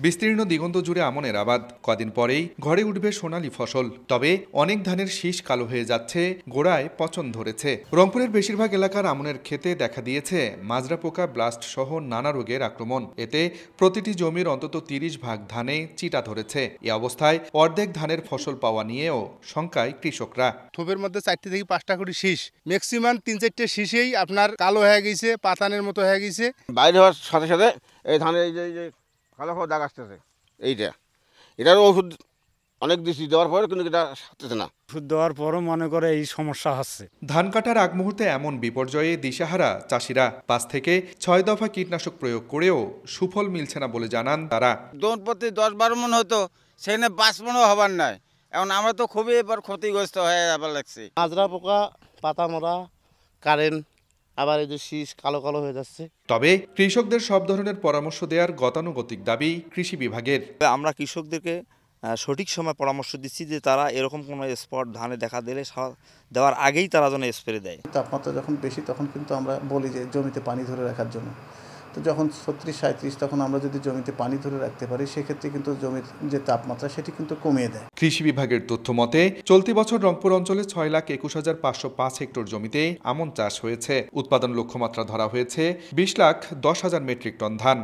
বিস্তীর্ণ দিগন্ত জুড়ে আমনের আবাদ। কদিন পরেই ঘরে উঠবে সোনালী ফসল। তবে অনেক ধানের শীষ কালো হয়ে যাচ্ছে, গোড়ায় পচন ধরেছে। রংপুরের বেশিরভাগ এলাকার আমনের ক্ষেতে দেখা দিয়েছে মাজরা পোকা, ব্লাস্ট সহ নানা রোগের আক্রমণ। এতে প্রতিটি জমির অন্তত 30 ভাগ ধানে চিটা ধরেছে। এ অবস্থায় অর্ধেক ধানের ফসল পাওয়া নিয়েও শঙ্কায় কৃষকরা। থোপের মধ্যে 4 থেকে 5টা করে শীষ, ম্যাক্সিমাম 3-4টে শীষেই আপনার কালো হয়ে গেছে, পাতানের মতো হয়ে গেছে। বাইরে হওয়ার সাথে সাথে এই ধানের এই যে কালো কালো দাগ আসতেছে, এটার ওষুধ অনেক দিচ্ছি, দেওয়ার পরে কিন্তু এটা সারতেছে না। ওষুধ দেওয়ার পরও মনে করে এই সমস্যা হচ্ছে। ধান কাটার আগ মুহূর্তে এমন বিপর্যয়ে দিশাহারা চাষিরা। 5 থেকে 6 দফা কীটনাশক প্রয়োগ করেও সুফল মিলছে না বলে জানান তারা। দোন প্রতি 10-12 মন হতো, সেখানে 5 মনও হবার নাই। এখন আমরা তো খুবই এবার ক্ষতিগ্রস্ত হয়ে যাবার লাগছে। মাজরা পোকা, পাতা মরা, কারেন্ট, আবার এই যে শীষ কালো কালো হয়ে যাচ্ছে। তবে কৃষকদের সব ধরনের পরামর্শ দেওয়ার গতানুগতিক দাবি কৃষি বিভাগের। আমরা কৃষকদেরকে সঠিক সময় পরামর্শ দিচ্ছি যে তারা এরকম কোনো স্পট ধানে দেখা দিলে দেওয়ার আগেই তারা যেন স্প্রে দেয়। তাপমাত্রা যখন বেশি তখন কিন্তু আমরা বলি যে জমিতে পানি ধরে রাখার জন্য। তো যখন 36-37 তখন আমরা যদি জমিতে পানি ধরে রাখতে পারি, সেক্ষেত্রে কিন্তু জমির যে তাপমাত্রা সেটি কিন্তু কমিয়ে দেয়। কৃষি বিভাগের তথ্য মতে চলতি বছর রংপুর অঞ্চলে 6,21,505 হেক্টর জমিতে আমন চাষ হয়েছে। উৎপাদন লক্ষ্যমাত্রা ধরা হয়েছে 20,10,000 মেট্রিক টন ধান।